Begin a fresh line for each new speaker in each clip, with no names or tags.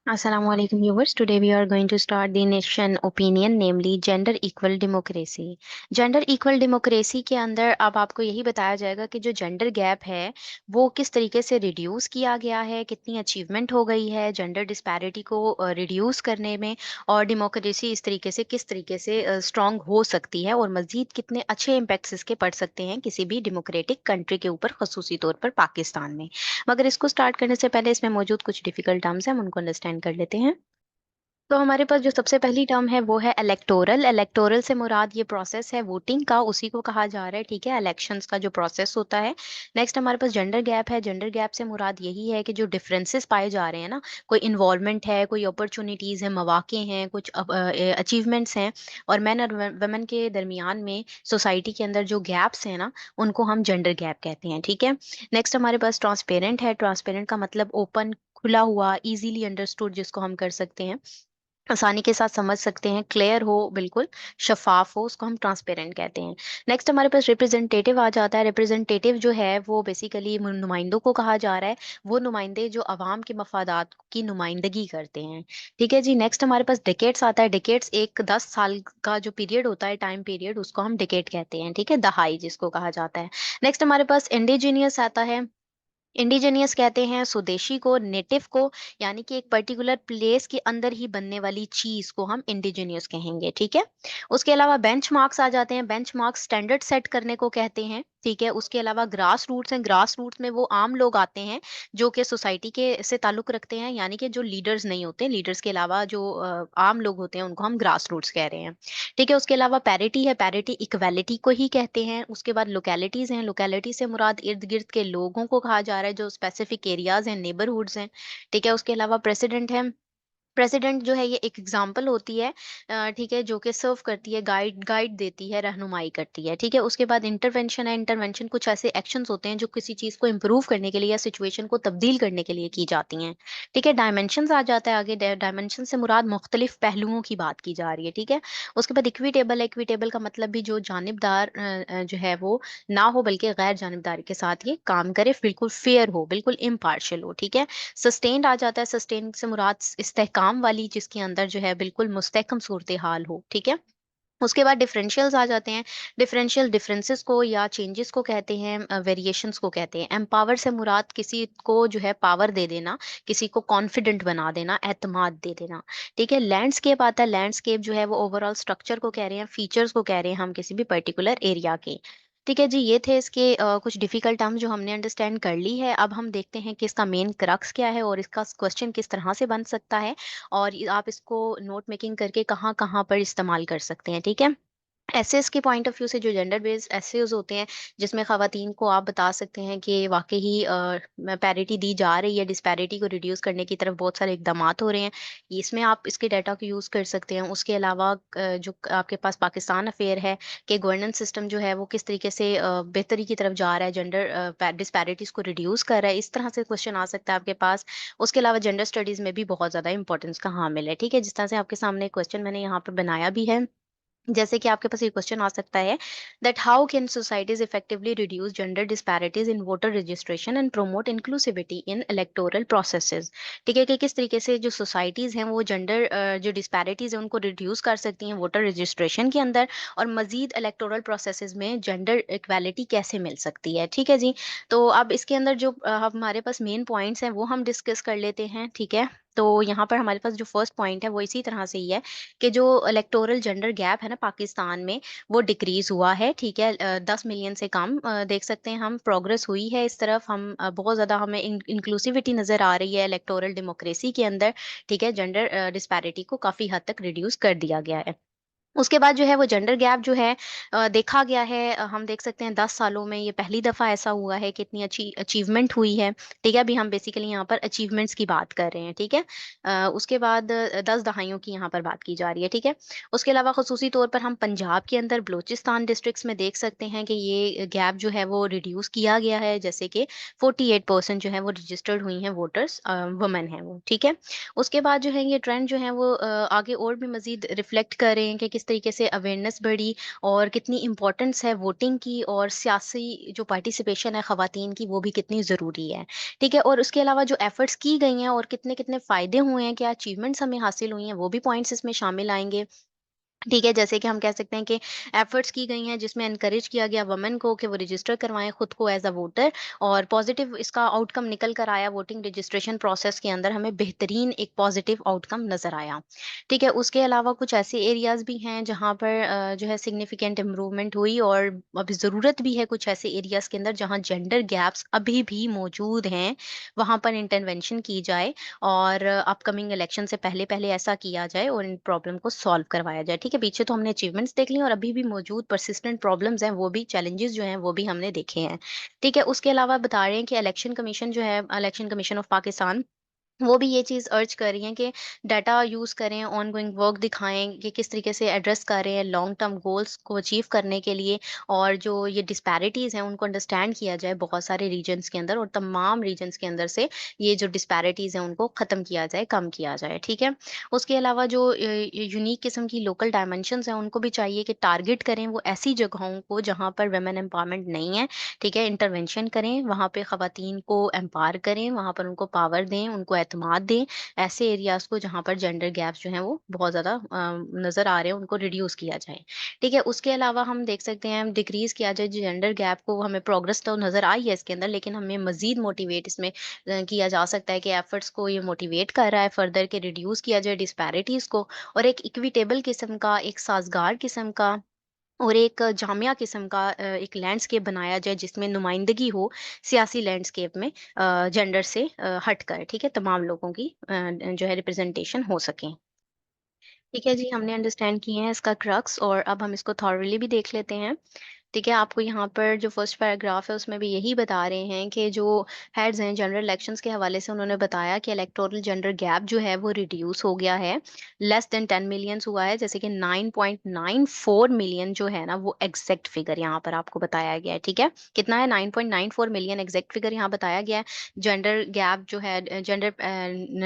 Assalamualaikum viewers. Today we are going to start the nation opinion, namely gender equal democracy. Gender equal democracy के अंदर अब आपको यही बताया जाएगा कि जो जेंडर गैप है वो किस तरीके से रिड्यूस किया गया है, कितनी अचीवमेंट हो गई है जेंडर डिस्पैरिटी को रिड्यूस करने में, और डेमोक्रेसी इस तरीके से किस तरीके से स्ट्रांग हो सकती है और मजीद कितने अच्छे इम्पैक्ट्स इसके पड़ सकते हैं किसी भी डेमोक्रेटिक कंट्री के ऊपर, खसूसी तौर पर पाकिस्तान में। मगर इसको स्टार्ट करने से पहले इसमें मौजूद कुछ डिफिकल्ट टर्म्स हैं, हम उनको अंडरस्टैंड कर लेते हैं। तो हमारे पास जो सबसे पहली टर्म है वो है इलेक्टोरल। इलेक्टोरल से मुराद ये प्रोसेस है वोटिंग का, उसी को कहा जा रहा है, ठीक है, इलेक्शंस का जो प्रोसेस होता है। नेक्स्ट हमारे पास जेंडर गैप है। जेंडर गैप से मुराद यही है कि जो डिफरेंसेस पाए जा रहे हैं ना, कोई इन्वॉल्वमेंट है, कोई अपॉर्चुनिटीज है, मौके हैं, कुछ अचीवमेंट्स हैं, और मैन और वुमेन के दरमियान में सोसाइटी के अंदर जो गैप्स हैं ना, उनको हम जेंडर गैप कहते हैं, ठीक है। नेक्स्ट हमारे पास ट्रांसपेरेंट है। ट्रांसपेरेंट का मतलब ओपन, खुला हुआ, इजीली अंडरस्टूड, जिसको हम कर सकते हैं, आसानी के साथ समझ सकते हैं, क्लियर हो, बिल्कुल शफाफ हो, उसको हम ट्रांसपेरेंट कहते हैं। नेक्स्ट हमारे पास रिप्रेजेंटेटिव आ जाता है। रिप्रेजेंटेटिव जो है वो बेसिकली नुमाइंदों को कहा जा रहा है, वो नुमाइंदे जो अवाम के मफादात की नुमाइंदगी करते हैं, ठीक है जी। नेक्स्ट हमारे पास डिकेट्स आता है। डिकेट्स एक 10 साल का जो पीरियड होता है, टाइम पीरियड, उसको हम डिकेट कहते हैं, ठीक है, दहाई जिसको कहा जाता है। नेक्स्ट हमारे पास इंडिजीनियस आता है। इंडिजीनियस कहते हैं स्वदेशी को, नेटिव को, यानी कि एक पर्टिकुलर प्लेस के अंदर ही बनने वाली चीज को हम इंडिजीनियस कहेंगे, ठीक है। उसके अलावा बेंचमार्क्स आ जाते हैं। बेंचमार्क्स स्टैंडर्ड सेट करने को कहते हैं, ठीक है। उसके अलावा ग्रास रूट्स हैं। ग्रास रूट्स में वो आम लोग आते हैं जो कि सोसाइटी के से ताल्लुक रखते हैं, यानी कि जो लीडर्स नहीं होते, लीडर्स के अलावा जो आम लोग होते हैं, उनको हम ग्रास रूट्स कह रहे हैं, ठीक है। उसके अलावा पैरिटी है। पैरिटी इक्वालिटी को ही कहते हैं। उसके बाद लोकेलिटीज हैं। लोकेलिटी से मुराद इर्द गिर्द के लोगों को कहा जा रहा है, जो स्पेसिफिक एरियाज हैं, नेबरहुड्स हैं, ठीक है। उसके अलावा प्रेसिडेंट है। प्रेसिडेंट जो है ये एक एग्जाम्पल होती है, ठीक है, जो कि सर्व करती है, गाइड गाइड देती है, रहनुमाई करती है, ठीक है। उसके बाद इंटरवेंशन है। इंटरवेंशन कुछ ऐसे एक्शंस होते हैं जो किसी चीज को इम्प्रूव करने के लिए या सिचुएशन को तब्दील करने के लिए की जाती हैं, ठीक है। डायमेंशंस आ जाता है आगे। डायमेंशन से मुराद मुख्तलिफ पहलुओं की बात की जा रही है, ठीक है। उसके बाद इक्विटेबल। इक्विटेबल का मतलब भी जो जानिबदार जो है वो ना हो, बल्कि गैर जानिबदारी के साथ ये काम करे, बिल्कुल फेयर हो, बिल्कुल इम्पार्शियल हो, ठीक है। सस्टेन्ड आ जाता है। सस्टेन से मुराद इस्तेहकाम वाली, जिसके अंदर जो है बिल्कुल मुस्तहकम सूरत हाल हो, ठीक है। उसके बाद डिफरेंशियल्स आ जाते हैं। डिफरेंशियल डिफरेंसेस को या चेंजेस को कहते हैं, वेरिएशंस को कहते हैं। एम्पावर से मुराद किसी को जो है पावर दे देना, किसी को कॉन्फिडेंट बना देना, एतमाद दे देना, ठीक है। लैंडस्केप आता है। लैंडस्केप जो है वो ओवरऑल स्ट्रक्चर को कह रहे हैं, फीचर्स को कह रहे हैं हम किसी भी पर्टिकुलर एरिया के, ठीक है जी। ये थे इसके कुछ डिफिकल्ट टर्म जो हमने अंडरस्टैंड कर ली है। अब हम देखते हैं कि इसका मेन क्रक्स क्या है और इसका क्वेश्चन किस तरह से बन सकता है, और आप इसको नोट मेकिंग करके कहाँ कहाँ पर इस्तेमाल कर सकते हैं, ठीक है। एसेस के पॉइंट ऑफ व्यू से जो जेंडर बेस्ड एसेज होते हैं, जिसमें खवातीन को आप बता सकते हैं कि वाकई ही पैरिटी दी जा रही है, डिस्पैरिटी को रिड्यूस करने की तरफ बहुत सारे इकदाम हो रहे हैं, इसमें आप इसके डाटा को यूज़ कर सकते हैं। उसके अलावा जो आपके पास पाकिस्तान अफेयर है कि गवर्नेंस सिस्टम जो है वो किस तरीके से बेहतरी की तरफ जा रहा है, जेंडर डिस्पैरिटीज को रिड्यूस कर रहा है, इस तरह से क्वेश्चन आ सकता है आपके पास। उसके अलावा जेंडर स्टडीज में भी बहुत ज़्यादा इंपॉर्टेंस का हामिल है, ठीक है, जिस तरह से आपके सामने क्वेश्चन मैंने यहाँ पर बनाया भी है। जैसे कि आपके पास ये क्वेश्चन आ सकता है that how can societies effectively reduce gender disparities in voter registration and promote inclusivity in electoral processes, ठीक है, कि किस तरीके से जो सोसाइटीज हैं वो जेंडर जो डिस्पैरिटीज है उनको रिड्यूस कर सकती हैं वोटर रजिस्ट्रेशन के अंदर, और मजीद इलेक्टोरल प्रोसेसेस में जेंडर इक्वालिटी कैसे मिल सकती है, ठीक है जी। तो अब इसके अंदर जो हमारे पास मेन पॉइंट्स हैं वो हम डिस्कस कर लेते हैं, ठीक है। तो यहाँ पर हमारे पास जो फर्स्ट पॉइंट है वो इसी तरह से ही है कि जो इलेक्टोरल जेंडर गैप है ना पाकिस्तान में, वो डिक्रीज हुआ है, ठीक है। 10 मिलियन से कम देख सकते हैं हम, प्रोग्रेस हुई है इस तरफ। हम बहुत ज़्यादा हमें इंक्लूसिविटी नज़र आ रही है इलेक्टोरल डेमोक्रेसी के अंदर, ठीक है। जेंडर डिस्पैरिटी को काफ़ी हद तक रिड्यूस कर दिया गया है। उसके बाद जो है वो जेंडर गैप जो है देखा गया है, हम देख सकते हैं 10 सालों में ये पहली दफ़ा ऐसा हुआ है कि इतनी अच्छी अचीवमेंट हुई है, ठीक है। अभी हम बेसिकली यहाँ पर अचीवमेंट्स की बात कर रहे हैं, ठीक है। उसके बाद 10 दहाइयों की यहाँ पर बात की जा रही है, ठीक है। उसके अलावा खसूसी तौर पर हम पंजाब के अंदर बलूचिस्तान डिस्ट्रिक्ट्स में देख सकते हैं कि ये गैप जो है वो रिड्यूस किया गया है, जैसे कि 48% जो है वो रजिस्टर्ड हुई हैं वोटर्स, वुमेन हैं वो, ठीक है। उसके बाद जो है ये ट्रेंड जो है वो आगे और भी मजीद रिफ्लेक्ट कर रहे हैं कि किस किस तरीके से अवेयरनेस बढ़ी और कितनी इम्पोर्टेंस है वोटिंग की, और सियासी जो पार्टिसिपेशन है ख़वातीन की वो भी कितनी ज़रूरी है। ठीक है? और उसके अलावा जो एफ़र्ट्स की गई हैं और कितने-कितने फ़ायदे हुए हैं, क्या अचीवमेंट्स हमें हासिल हुई हैं, वो भी पॉइंट्स इसमें शामिल आएँगे। ठीक है, जैसे कि हम कह सकते हैं कि एफर्ट्स की गई हैं जिसमें एनकरेज किया गया वुमेन को कि वो रजिस्टर करवाएँ खुद को एज़ अ वोटर, और पॉजिटिव इसका आउटकम निकल कर आया। वोटिंग रजिस्ट्रेशन प्रोसेस के अंदर हमें बेहतरीन एक पॉजिटिव आउटकम नज़र आया। ठीक है, उसके अलावा कुछ ऐसे एरियाज़ भी हैं जहाँ पर जो है सिग्निफिकेंट इम्प्रूवमेंट हुई, और अभी ज़रूरत भी है कुछ ऐसे एरियाज़ के अंदर जहाँ जेंडर गैप्स अभी भी मौजूद हैं, वहाँ पर इंटरवेंशन की जाए और अपकमिंग इलेक्शन से पहले-पहले ऐसा किया जाए और इन प्रॉब्लम को सॉल्व करवाया जाए। ठीक है, पीछे तो हमने अचीवमेंट्स देख ली और अभी भी मौजूद परसिस्टेंट प्रॉब्लम्स हैं, वो भी चैलेंजेस जो हैं, वो भी हमने देखे हैं। ठीक है, उसके अलावा बता रहे हैं कि इलेक्शन कमीशन जो है, इलेक्शन कमीशन ऑफ पाकिस्तान, वो भी ये चीज़ अर्ज कर रही हैं कि डाटा यूज़ करें, ऑनगोइंग वर्क दिखाएँ कि किस तरीके से एड्रेस कर रहे हैं लॉन्ग टर्म गोल्स को अचीव करने के लिए, और जो ये डिस्पैरिटीज़ हैं उनको अंडरस्टैंड किया जाए बहुत सारे रीजन्स के अंदर, और तमाम रीजन्स के अंदर से ये जो डिस्पैरिटीज़ हैं उनको ख़त्म किया जाए, कम किया जाए, ठीक है? उसके अलावा जो यूनिक किस्म की लोकल डायमेंशंस हैं उनको भी चाहिए कि टारगेट करें वो ऐसी जगहों को जहाँ पर वुमेन एम्पावरमेंट नहीं है, ठीक है? इंटरवेंशन करें, वहाँ पे ख़वातीन को एम्पावर करें, वहाँ पर उनको पावर दें, उनको एतमाद दें। ऐसे एरियाज़ को जहाँ पर जेंडर गैप्स जो हैं वो बहुत ज़्यादा नज़र आ रहे हैं, उनको रिड्यूस किया जाए। ठीक है? उसके अलावा हम देख सकते हैं डिक्रीज़ किया जाए जेंडर गैप को। हमें प्रोग्रेस तो नज़र आई है इसके अंदर, लेकिन हमें मज़ीद मोटिवेट इसमें किया जा सकता है कि एफर्ट्स को ये मोटिवेट कर रहा है फर्दर, कि रिड्यूस किया जाए डिस्पैरिटीज़ को, और एक इक्विटेबल किस्म का, एक साज़गार किस्म का और एक जामिया किस्म का एक लैंडस्केप बनाया जाए जिसमें नुमाइंदगी हो सियासी लैंडस्केप में, जेंडर से हटकर, ठीक है? तमाम लोगों की जो है रिप्रेजेंटेशन हो सके। ठीक है जी, हमने अंडरस्टैंड किए हैं इसका क्रक्स, और अब हम इसको थॉरली भी देख लेते हैं। ठीक है, आपको यहाँ पर जो फर्स्ट पैराग्राफ है उसमें भी यही बता रहे हैं कि जो हेड्स हैं जनरल इलेक्शंस के हवाले से, उन्होंने बताया कि इलेक्टोरल जेंडर गैप जो है वो रिड्यूस हो गया है, लेस देन 10 मिलियंस हुआ है, जैसे कि 9.94 मिलियन जो है ना, वो एग्जैक्ट फिगर यहाँ पर आपको बताया गया है। ठीक है, कितना है? 9.94 मिलियन एग्जैक्ट फिगर यहाँ बताया गया है। जेंडर गैप जो है, जेंडर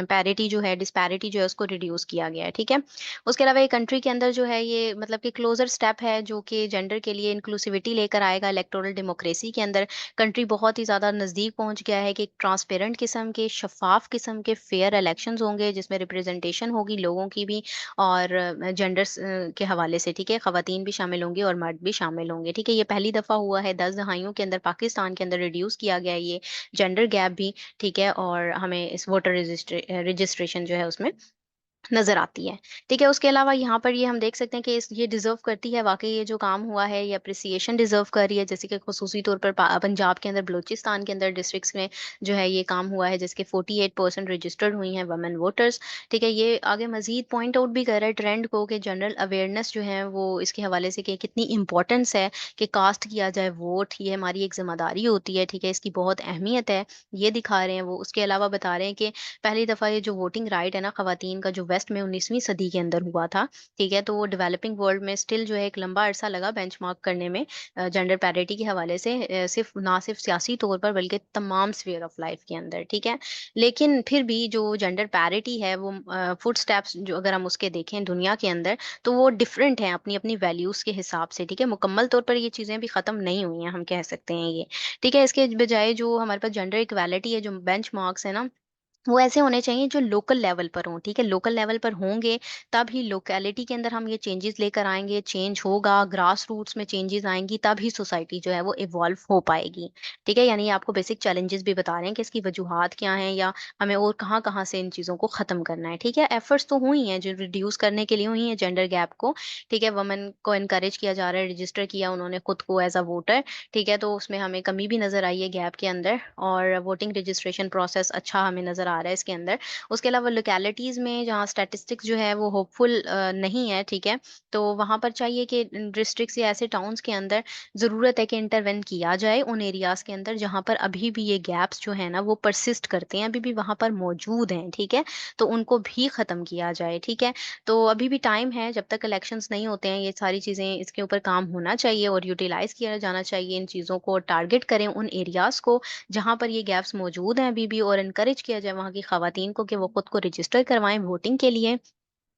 पैरिटी जो है, डिस्पैरिटी जो है, उसको रिड्यूस किया गया है। ठीक है, उसके अलावा ये कंट्री के अंदर जो है ये मतलब कि क्लोजर स्टेप है जो कि जेंडर के लिए इंक्लूसिविटी लेकर आएगा इलेक्टोरल डेमोक्रेसी के अंदर। कंट्री बहुत ही ज़्यादा नज़दीक पहुंच गया है कि एक ट्रांसपेरेंट किस्म के, शफाफ किस्म के फेयर इलेक्शंस होंगे जिसमें रिप्रेजेंटेशन होगी लोगों की भी, और जेंडर्स के हवाले से, ठीक है? खवातीन भी शामिल होंगी और मर्द भी शामिल होंगे, ठीक है? ये पहली दफ़ा हुआ है 10 दहाइयों के अंदर पाकिस्तान के अंदर रिड्यूस किया गया है ये जेंडर गैप भी, ठीक है? और हमें इस वोटर रजिस्ट्रेशन जो है उसमें नज़र आती है। ठीक है, उसके अलावा यहाँ पर ये हम देख सकते हैं कि इस ये डिज़र्व करती है वाक़ई, ये जो काम हुआ है ये एप्रिसिएशन डिज़र्व कर रही है। जैसे कि ख़ुसूसी तौर पर पंजाब के अंदर, बलूचिस्तान के अंदर डिस्ट्रिक्ट्स में जो है ये काम हुआ है, जिसके 48% रजिस्टर्ड हुई हैं वुमेन वोटर्स। ठीक है, ये आगे मज़ीद पॉइंट आउट भी कर रहा है ट्रेंड को कि जनरल अवेयरनेस जो है वो इसके हवाले से कि कितनी इम्पोर्टेंस है कि कास्ट किया जाए वोट, ये हमारी एक ज़िम्मेदारी होती है। ठीक है, इसकी बहुत अहमियत है, ये दिखा रहे हैं वो। उसके अलावा बता रहे हैं कि पहली दफ़ा ये जो वोटिंग राइट है ना ख़वातीन का, जो वेस्ट में 19वीं सदी के अंदर हुआ था, ठीक है? तो वो डेवलपिंग वर्ल्ड में स्टिल जो है एक लंबा अरसा लगा बेंचमार्क करने में, जेंडर पैरिटी के हवाले से, सिर्फ़ ना सिर्फ़ सियासी तौर पर बल्कि तमाम स्फीयर ऑफ लाइफ़ के अंदर, ठीक है? लेकिन फिर भी जो जेंडर पैरिटी है वो फुटस्टेप्स जो अगर हम उसके देखें दुनिया के अंदर, तो वो डिफरेंट हैं अपनी-अपनी वैल्यूज़ के हिसाब से, ठीक है? मुकम्मल तौर पर ये चीज़ें भी ख़त्म नहीं हुई हैं, हम कह सकते हैं ये, ठीक है? इसके बजाय जो हमारे पास जेंडर इक्वालिटी है, जो बेंचमार्क्स है ना, वो ऐसे होने चाहिए जो लोकल लेवल पर हों, ठीक है? लोकल लेवल पर होंगे, तब ही लोकेलिटी के अंदर हम ये चेंजेस लेकर आएँगे, चेंज होगा, ग्रास रूट्स में चेंजेस आएँगी, तब ही सोसाइटी जो है वो इवॉल्व हो पाएगी, ठीक है? यानी ये आपको बेसिक चैलेंजेस भी बता रहे हैं कि इसकी वजूहात क्या हैं, या हमें और कहाँ-कहाँ से इन चीज़ों को ख़त्म करना है, ठीक है? एफर्ट्स तो हुई हैं जो रिड्यूस करने के लिए हुई हैं जेंडर गैप को, ठीक है? वुमेन को एनकरेज किया जा रहा है, रजिस्टर किया उन्होंने खुद को एज़ अ वोटर, ठीक है? तो उसमें हमें कमी भी नज़र आई है गैप के अंदर, और वोटिंग रजिस्ट्रेशन प्रोसेस अच्छा हमें नज़र आ रहा है इसके अंदर। उसके अलावा लोकेलिटीज़ में जहाँ स्टैटिस्टिक्स जो है वो होपफुल नहीं है, ठीक है? तो वहाँ पर चाहिए कि डिस्ट्रिक्ट्स या ऐसे टाउन्स के अंदर ज़रूरत है कि इंटरवेन किया जाए उन एरियाज़ के अंदर जहाँ पर अभी भी ये गैप्स जो है ना वो परसिस्ट करते हैं, अभी भी वहाँ पर मौजूद हैं, ठीक है? तो उनको भी ख़त्म किया जाए, ठीक है? तो अभी भी टाइम है, जब तक इलेक्शंस नहीं होते हैं, ये सारी चीज़ें इसके ऊपर काम होना चाहिए और यूटिलाइज़ किया जाना चाहिए इन चीज़ों को, टारगेट करें उन एरियाज़ को जहाँ पर ये गैप्स मौजूद हैं अभी भी, और एनकरेज किया जाए वहाँ की ख़वातीन को कि वो खुद को रजिस्टर करवाएँ वोटिंग के लिए।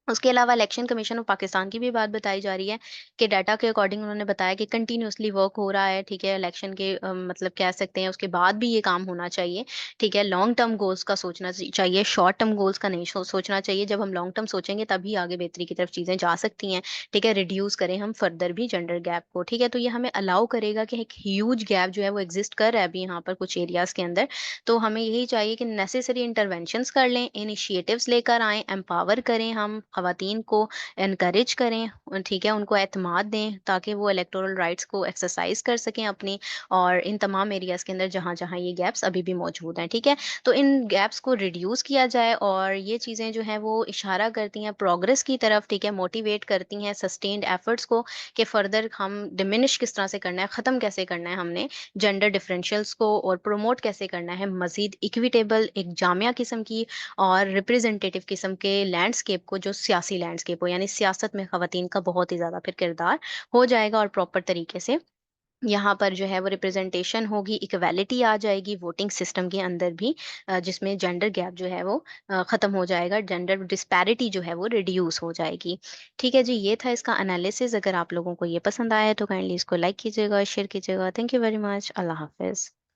उसके अलावा इलेक्शन कमीशन ऑफ पाकिस्तान की भी बात बताई जा रही है कि डाटा के अकॉर्डिंग उन्होंने बताया कि कंटिन्यूअसली वर्क हो रहा है, ठीक है? इलेक्शन के मतलब कह सकते हैं उसके बाद भी ये काम होना चाहिए, ठीक है? लॉन्ग टर्म गोल्स का सोचना चाहिए, शॉर्ट टर्म गोल्स का नहीं सोचना चाहिए। जब हम लॉन्ग टर्म सोचेंगे तभी आगे बेहतरी की तरफ चीज़ें जा सकती हैं, ठीक है? रिड्यूस करें हम फर्दर भी जेंडर गैप को, ठीक है? तो ये हमें अलाउ करेगा कि एक ह्यूज गैप जो है वो एग्ज़िस्ट कर रहा है अभी यहाँ पर कुछ एरियाज़ के अंदर। तो हमें यही चाहिए कि नेसेसरी इंटरवेंशंस कर लें, इनिशिएटिव्स लेकर आएँ, एम्पावर करें हम ख़वातीन को, एनकरेज करें, ठीक है? उनको एतमाद दें ताकि वो इलेक्टोरल राइट्स को एक्सरसाइज़ कर सकें अपनी, और इन तमाम एरियाज़ के अंदर जहाँ-जहाँ ये गैप्स अभी भी मौजूद हैं, ठीक है? तो इन गैप्स को रिड्यूस किया जाए, और ये चीज़ें जो हैं वो इशारा करती हैं प्रोग्रेस की तरफ, ठीक है? मोटिवेट करती हैं सस्टेन्ड एफर्ट्स को कि फर्दर हम डिमिनिश किस तरह से करना है, ख़त्म कैसे करना है हमने जेंडर डिफरेंशियल्स को, और प्रमोट कैसे करना है मज़ीद इक्विटेबल एक जामिया किस्म की और रिप्रेजेंटेटिव किस्म के लैंडस्केप को, जो सियासी लैंडस्केप हो, यानी सियासत में ख़वातीन का बहुत ही ज़्यादा फिर किरदार हो जाएगा, और प्रॉपर तरीके से यहाँ पर जो है वो रिप्रेजेंटेशन होगी, इक्वालिटी आ जाएगी वोटिंग सिस्टम के अंदर भी, जिसमें जेंडर गैप जो है वो ख़त्म हो जाएगा, जेंडर डिस्पैरिटी जो है वो रिड्यूस हो जाएगी। ठीक है जी, ये था इसका एनालिसिस। अगर आप लोगों को ये पसंद आया है तो काइंडली इसको लाइक कीजिएगा, शेयर कीजिएगा। Thank you very much. अल्लाह हाफ़िज़।